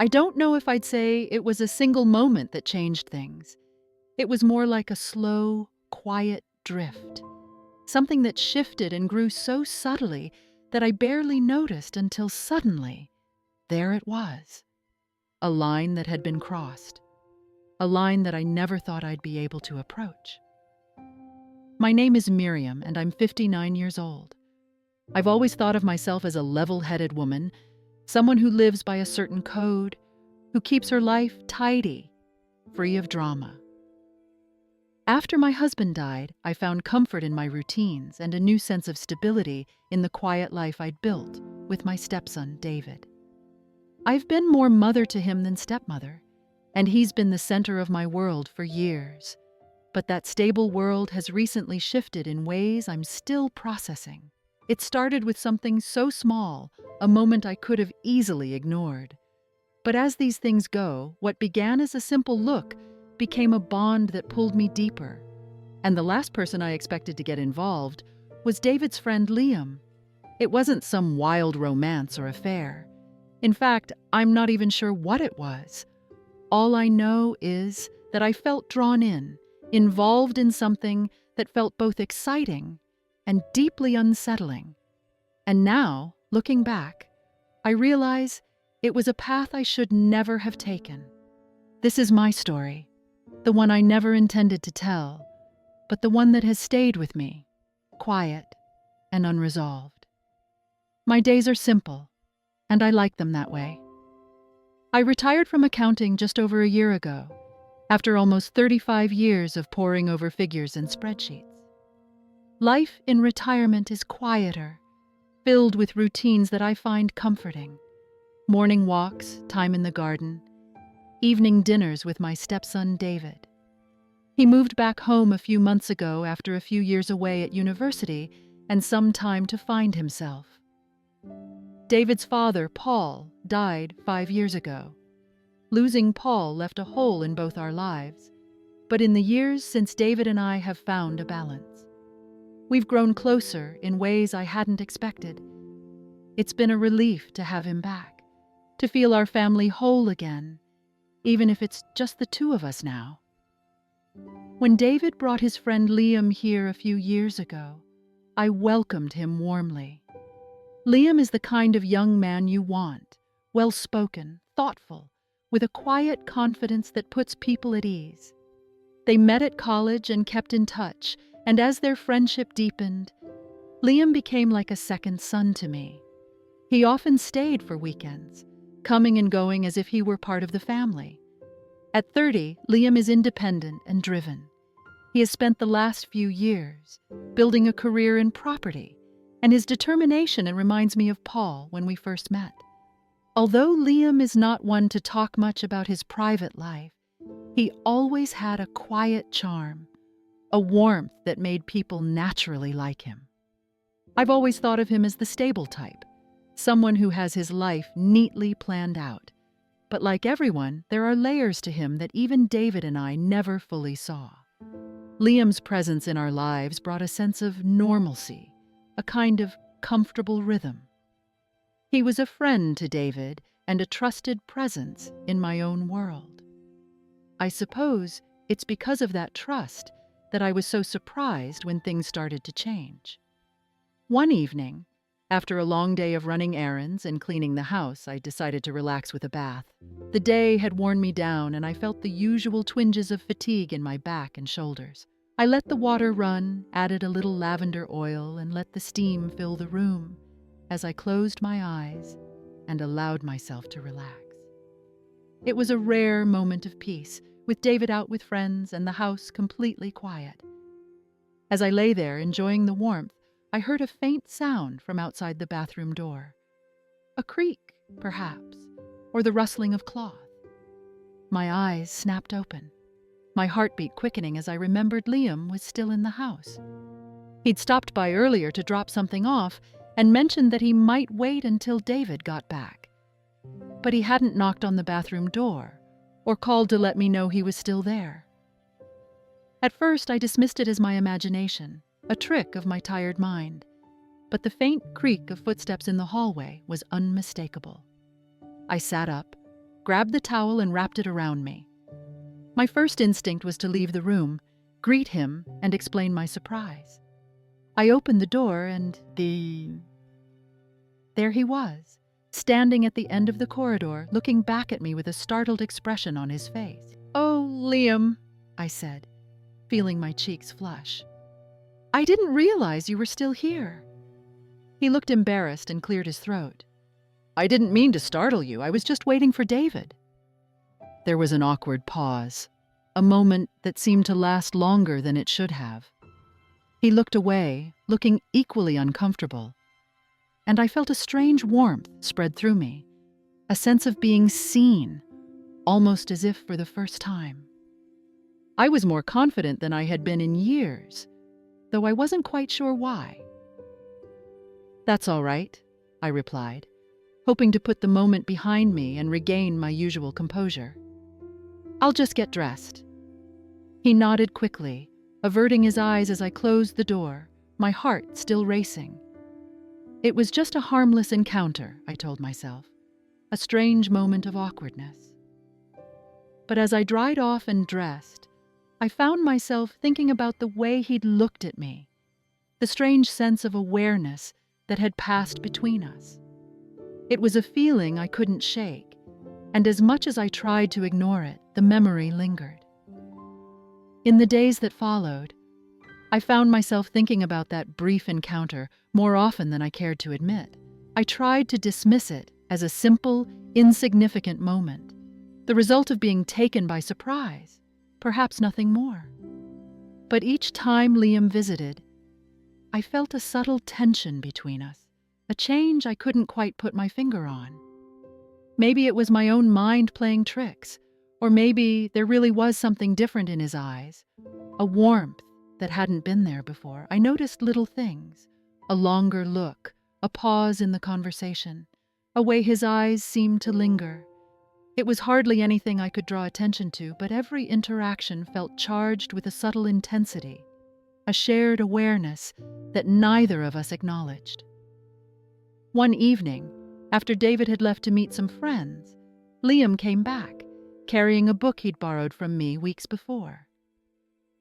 I don't know if I'd say it was a single moment that changed things. It was more like a slow, quiet drift, something that shifted and grew so subtly that I barely noticed until suddenly, there it was, a line that had been crossed, a line that I never thought I'd be able to approach. My name is Miriam, and I'm 59 years old. I've always thought of myself as a level-headed woman, someone who lives by a certain code, who keeps her life tidy, free of drama. After my husband died, I found comfort in my routines and a new sense of stability in the quiet life I'd built with my stepson, David. I've been more mother to him than stepmother, and he's been the center of my world for years. But that stable world has recently shifted in ways I'm still processing. It started with something so small, a moment I could have easily ignored. But as these things go, what began as a simple look became a bond that pulled me deeper. And the last person I expected to get involved was David's friend Liam. It wasn't some wild romance or affair. In fact, I'm not even sure what it was. All I know is that I felt drawn in, involved in something that felt both exciting and deeply unsettling. And now, looking back, I realize it was a path I should never have taken. This is my story, the one I never intended to tell, but the one that has stayed with me, quiet and unresolved. My days are simple, and I like them that way. I retired from accounting just over a year ago, after almost 35 years of poring over figures and spreadsheets. Life in retirement is quieter, filled with routines that I find comforting. Morning walks, time in the garden, evening dinners with my stepson David. He moved back home a few months ago after a few years away at university and some time to find himself. David's father, Paul, died 5 years ago. Losing Paul left a hole in both our lives, but in the years since David and I have found a balance. We've grown closer in ways I hadn't expected. It's been a relief to have him back, to feel our family whole again, even if it's just the two of us now. When David brought his friend Liam here a few years ago, I welcomed him warmly. Liam is the kind of young man you want, well-spoken, thoughtful, with a quiet confidence that puts people at ease. They met at college and kept in touch, and as their friendship deepened, Liam became like a second son to me. He often stayed for weekends, coming and going as if he were part of the family. At 30, Liam is independent and driven. He has spent the last few years building a career in property, and his determination reminds me of Paul when we first met. Although Liam is not one to talk much about his private life, he always had a quiet charm, a warmth that made people naturally like him. I've always thought of him as the stable type, someone who has his life neatly planned out. But like everyone, there are layers to him that even David and I never fully saw. Liam's presence in our lives brought a sense of normalcy, a kind of comfortable rhythm. He was a friend to David and a trusted presence in my own world. I suppose it's because of that trust that I was so surprised when things started to change. One evening, after a long day of running errands and cleaning the house, I decided to relax with a bath. The day had worn me down, and I felt the usual twinges of fatigue in my back and shoulders. I let the water run, added a little lavender oil, and let the steam fill the room as I closed my eyes and allowed myself to relax. It was a rare moment of peace, with David out with friends and the house completely quiet. As I lay there enjoying the warmth, I heard a faint sound from outside the bathroom door. A creak, perhaps, or the rustling of cloth. My eyes snapped open, my heartbeat quickening as I remembered Liam was still in the house. He'd stopped by earlier to drop something off and mentioned that he might wait until David got back. But he hadn't knocked on the bathroom door or called to let me know he was still there. At first, I dismissed it as my imagination, a trick of my tired mind. But the faint creak of footsteps in the hallway was unmistakable. I sat up, grabbed the towel and wrapped it around me. My first instinct was to leave the room, greet him, and explain my surprise. I opened the door and there he was, standing at the end of the corridor, looking back at me with a startled expression on his face. "Oh, Liam," I said, feeling my cheeks flush. "I didn't realize you were still here." He looked embarrassed and cleared his throat. "I didn't mean to startle you. I was just waiting for David." There was an awkward pause, a moment that seemed to last longer than it should have. He looked away, looking equally uncomfortable, and I felt a strange warmth spread through me, a sense of being seen, almost as if for the first time. I was more confident than I had been in years, though I wasn't quite sure why. "That's all right," I replied, hoping to put the moment behind me and regain my usual composure. "I'll just get dressed." He nodded quickly, averting his eyes as I closed the door, my heart still racing. It was just a harmless encounter, I told myself, a strange moment of awkwardness. But as I dried off and dressed, I found myself thinking about the way he'd looked at me, the strange sense of awareness that had passed between us. It was a feeling I couldn't shake, and as much as I tried to ignore it, the memory lingered. In the days that followed, I found myself thinking about that brief encounter more often than I cared to admit. I tried to dismiss it as a simple, insignificant moment, the result of being taken by surprise, perhaps nothing more. But each time Liam visited, I felt a subtle tension between us, a change I couldn't quite put my finger on. Maybe it was my own mind playing tricks, or maybe there really was something different in his eyes, a warmth that hadn't been there before. I noticed little things, a longer look, a pause in the conversation, a way his eyes seemed to linger. It was hardly anything I could draw attention to, but every interaction felt charged with a subtle intensity, a shared awareness that neither of us acknowledged. One evening, after David had left to meet some friends, Liam came back, carrying a book he'd borrowed from me weeks before.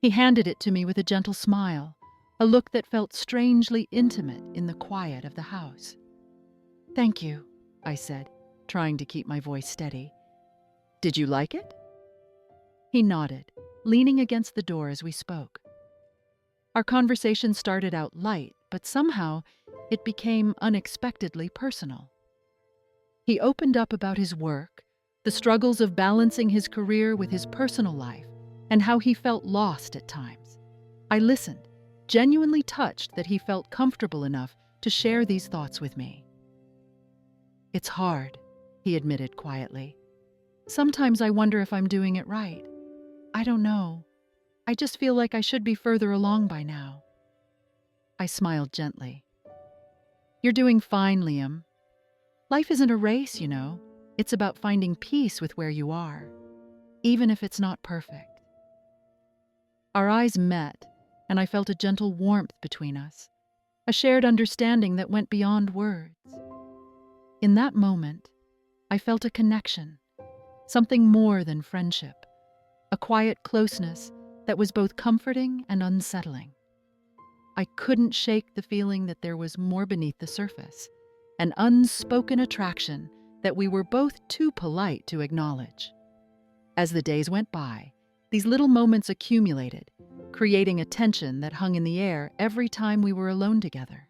He handed it to me with a gentle smile, a look that felt strangely intimate in the quiet of the house. "Thank you," I said, trying to keep my voice steady. "Did you like it?" He nodded, leaning against the door as we spoke. Our conversation started out light, but somehow it became unexpectedly personal. He opened up about his work, the struggles of balancing his career with his personal life, and how he felt lost at times. I listened, genuinely touched that he felt comfortable enough to share these thoughts with me. "It's hard," he admitted quietly. "Sometimes I wonder if I'm doing it right. I don't know. I just feel like I should be further along by now." I smiled gently. "You're doing fine, Liam. Life isn't a race, you know. It's about finding peace with where you are, even if it's not perfect." Our eyes met, and I felt a gentle warmth between us, a shared understanding that went beyond words. In that moment, I felt a connection, something more than friendship, a quiet closeness that was both comforting and unsettling. I couldn't shake the feeling that there was more beneath the surface, an unspoken attraction that we were both too polite to acknowledge. As the days went by, these little moments accumulated, creating a tension that hung in the air every time we were alone together.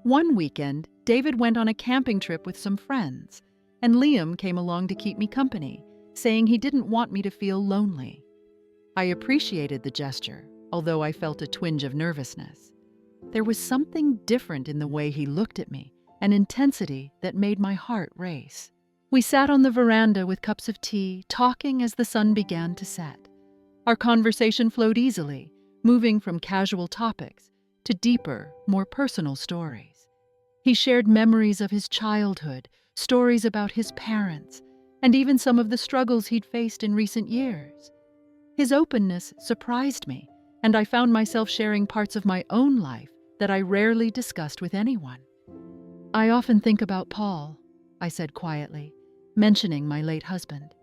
One weekend, David went on a camping trip with some friends, and Liam came along to keep me company, saying he didn't want me to feel lonely. I appreciated the gesture, although I felt a twinge of nervousness. There was something different in the way he looked at me, an intensity that made my heart race. We sat on the veranda with cups of tea, talking as the sun began to set. Our conversation flowed easily, moving from casual topics to deeper, more personal stories. He shared memories of his childhood, stories about his parents, and even some of the struggles he'd faced in recent years. His openness surprised me, and I found myself sharing parts of my own life that I rarely discussed with anyone. "I often think about Paul," I said quietly, mentioning my late husband.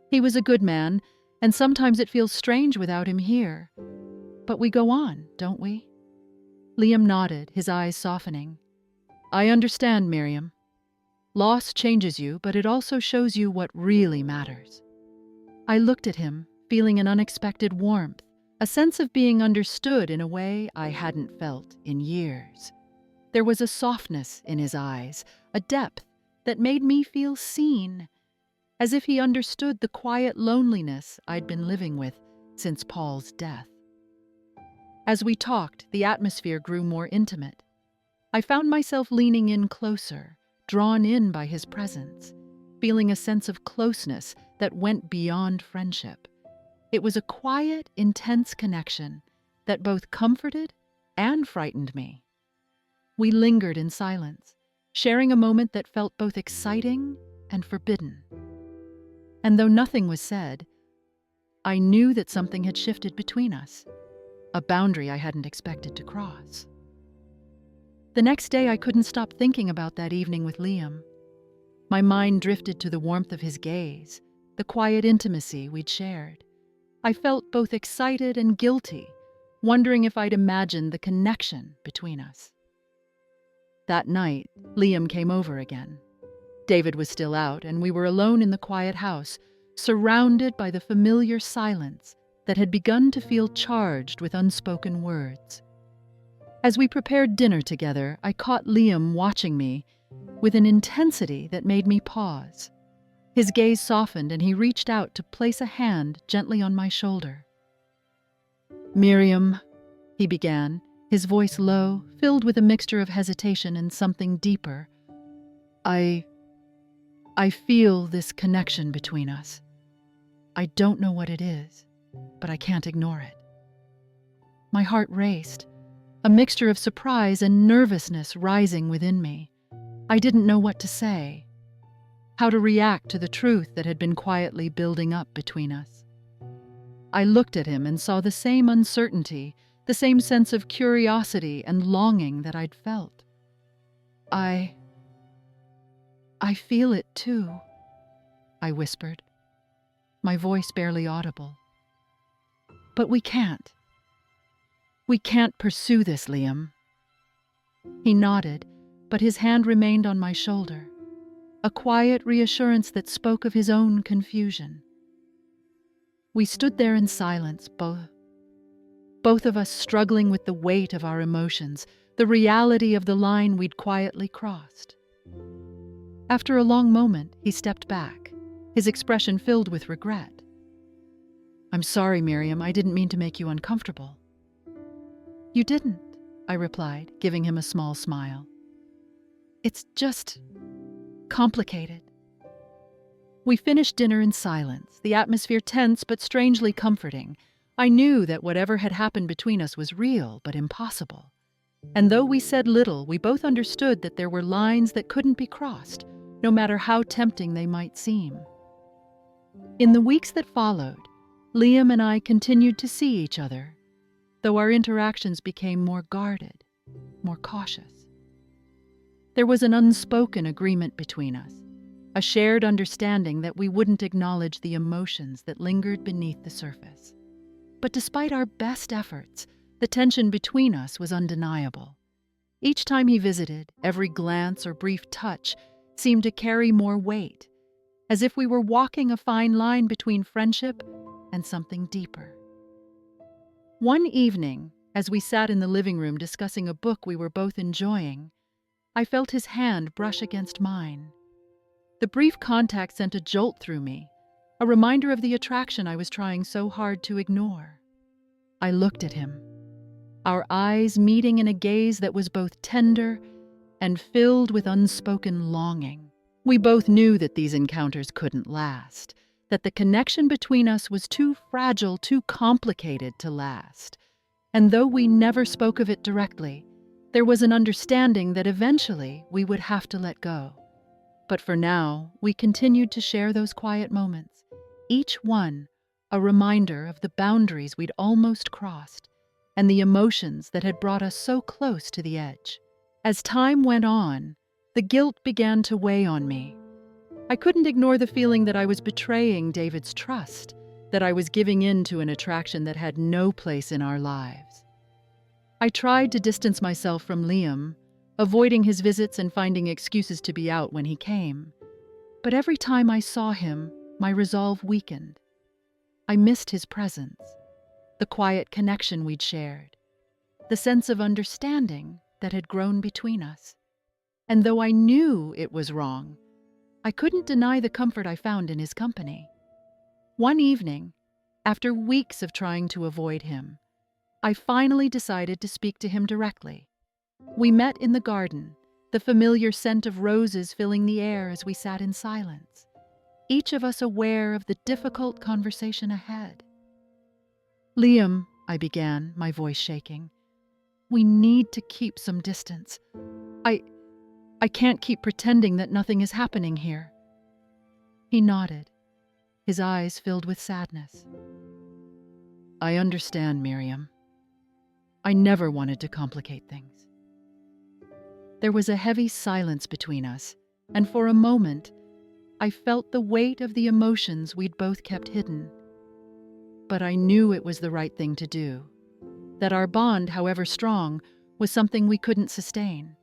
He was a good man, and sometimes it feels strange without him here. But we go on, don't we? Liam nodded, his eyes softening. I understand, Miriam. Loss changes you, but it also shows you what really matters. I looked at him, feeling an unexpected warmth, a sense of being understood in a way I hadn't felt in years. There was a softness in his eyes, a depth that made me feel seen, as if he understood the quiet loneliness I'd been living with since Paul's death. As we talked, the atmosphere grew more intimate. I found myself leaning in closer, drawn in by his presence, feeling a sense of closeness that went beyond friendship. It was a quiet, intense connection that both comforted and frightened me. We lingered in silence, sharing a moment that felt both exciting and forbidden. And though nothing was said, I knew that something had shifted between us, a boundary I hadn't expected to cross. The next day, I couldn't stop thinking about that evening with Liam. My mind drifted to the warmth of his gaze, the quiet intimacy we'd shared. I felt both excited and guilty, wondering if I'd imagined the connection between us. That night, Liam came over again. David was still out, and we were alone in the quiet house, surrounded by the familiar silence that had begun to feel charged with unspoken words. As we prepared dinner together, I caught Liam watching me with an intensity that made me pause. His gaze softened, and he reached out to place a hand gently on my shoulder. Miriam, he began, his voice low, filled with a mixture of hesitation and something deeper. I feel this connection between us. I don't know what it is, but I can't ignore it. My heart raced, a mixture of surprise and nervousness rising within me. I didn't know what to say, how to react to the truth that had been quietly building up between us. I looked at him and saw the same uncertainty, the same sense of curiosity and longing that I'd felt. I feel it too, I whispered, my voice barely audible. But we can't. We can't pursue this, Liam. He nodded, but his hand remained on my shoulder, a quiet reassurance that spoke of his own confusion. We stood there in silence, both of us struggling with the weight of our emotions, the reality of the line we'd quietly crossed. After a long moment, he stepped back, his expression filled with regret. I'm sorry, Miriam, I didn't mean to make you uncomfortable. You didn't, I replied, giving him a small smile. It's just complicated. We finished dinner in silence, the atmosphere tense but strangely comforting. I knew that whatever had happened between us was real but impossible. And though we said little, we both understood that there were lines that couldn't be crossed, no matter how tempting they might seem. In the weeks that followed, Liam and I continued to see each other, though our interactions became more guarded, more cautious. There was an unspoken agreement between us, a shared understanding that we wouldn't acknowledge the emotions that lingered beneath the surface. But despite our best efforts, the tension between us was undeniable. Each time he visited, every glance or brief touch seemed to carry more weight, as if we were walking a fine line between friendship and something deeper. One evening, as we sat in the living room discussing a book we were both enjoying, I felt his hand brush against mine. The brief contact sent a jolt through me, a reminder of the attraction I was trying so hard to ignore. I looked at him, our eyes meeting in a gaze that was both tender and filled with unspoken longing. We both knew that these encounters couldn't last, that the connection between us was too fragile, too complicated to last. And though we never spoke of it directly, there was an understanding that eventually we would have to let go. But for now, we continued to share those quiet moments, each one a reminder of the boundaries we'd almost crossed and the emotions that had brought us so close to the edge. As time went on, the guilt began to weigh on me. I couldn't ignore the feeling that I was betraying David's trust, that I was giving in to an attraction that had no place in our lives. I tried to distance myself from Liam, avoiding his visits and finding excuses to be out when he came. But every time I saw him, my resolve weakened. I missed his presence, the quiet connection we'd shared, the sense of understanding that had grown between us. And though I knew it was wrong, I couldn't deny the comfort I found in his company. One evening, after weeks of trying to avoid him, I finally decided to speak to him directly. We met in the garden, the familiar scent of roses filling the air as we sat in silence, each of us aware of the difficult conversation ahead. "Liam," I began, my voice shaking, "we need to keep some distance. I can't keep pretending that nothing is happening here." He nodded, his eyes filled with sadness. "I understand, Miriam. I never wanted to complicate things." There was a heavy silence between us, and for a moment, I felt the weight of the emotions we'd both kept hidden. But I knew it was the right thing to do, that our bond, however strong, was something we couldn't sustain.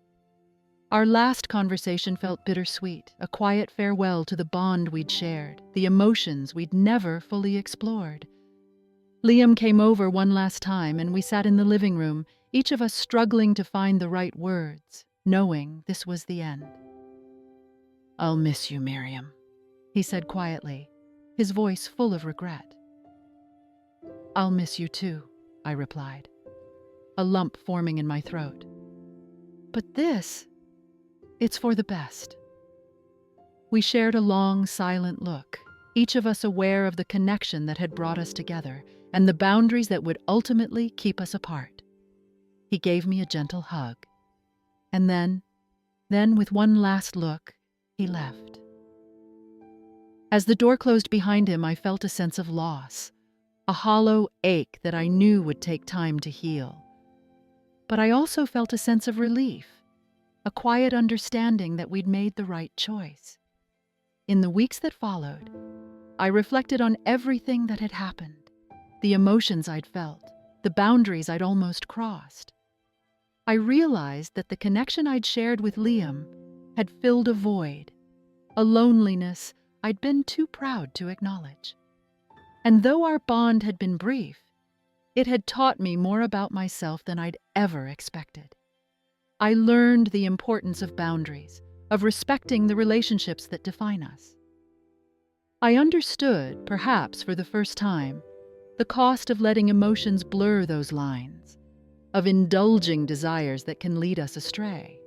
Our last conversation felt bittersweet, a quiet farewell to the bond we'd shared, the emotions we'd never fully explored. Liam came over one last time, and we sat in the living room, each of us struggling to find the right words, knowing this was the end. "I'll miss you, Miriam," he said quietly, his voice full of regret. "I'll miss you too," I replied, a lump forming in my throat. "But it's for the best." We shared a long, silent look, each of us aware of the connection that had brought us together and the boundaries that would ultimately keep us apart. He gave me a gentle hug, and then with one last look, he left. As the door closed behind him, I felt a sense of loss, a hollow ache that I knew would take time to heal. But I also felt a sense of relief, a quiet understanding that we'd made the right choice. In the weeks that followed, I reflected on everything that had happened, the emotions I'd felt, the boundaries I'd almost crossed. I realized that the connection I'd shared with Liam had filled a void, a loneliness I'd been too proud to acknowledge. And though our bond had been brief, it had taught me more about myself than I'd ever expected. I learned the importance of boundaries, of respecting the relationships that define us. I understood, perhaps for the first time, the cost of letting emotions blur those lines, of indulging desires that can lead us astray.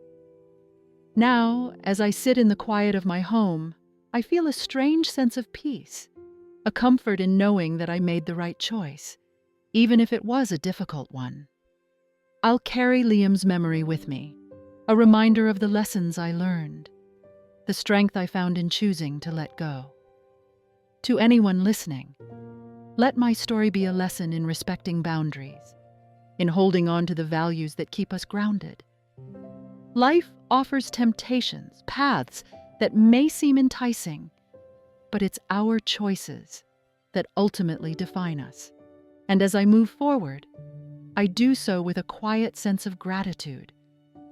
Now, as I sit in the quiet of my home, I feel a strange sense of peace, a comfort in knowing that I made the right choice, even if it was a difficult one. I'll carry Liam's memory with me, a reminder of the lessons I learned, the strength I found in choosing to let go. To anyone listening, let my story be a lesson in respecting boundaries, in holding on to the values that keep us grounded. Life offers temptations, paths that may seem enticing, but it's our choices that ultimately define us. And as I move forward, I do so with a quiet sense of gratitude,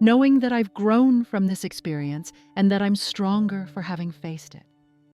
knowing that I've grown from this experience and that I'm stronger for having faced it.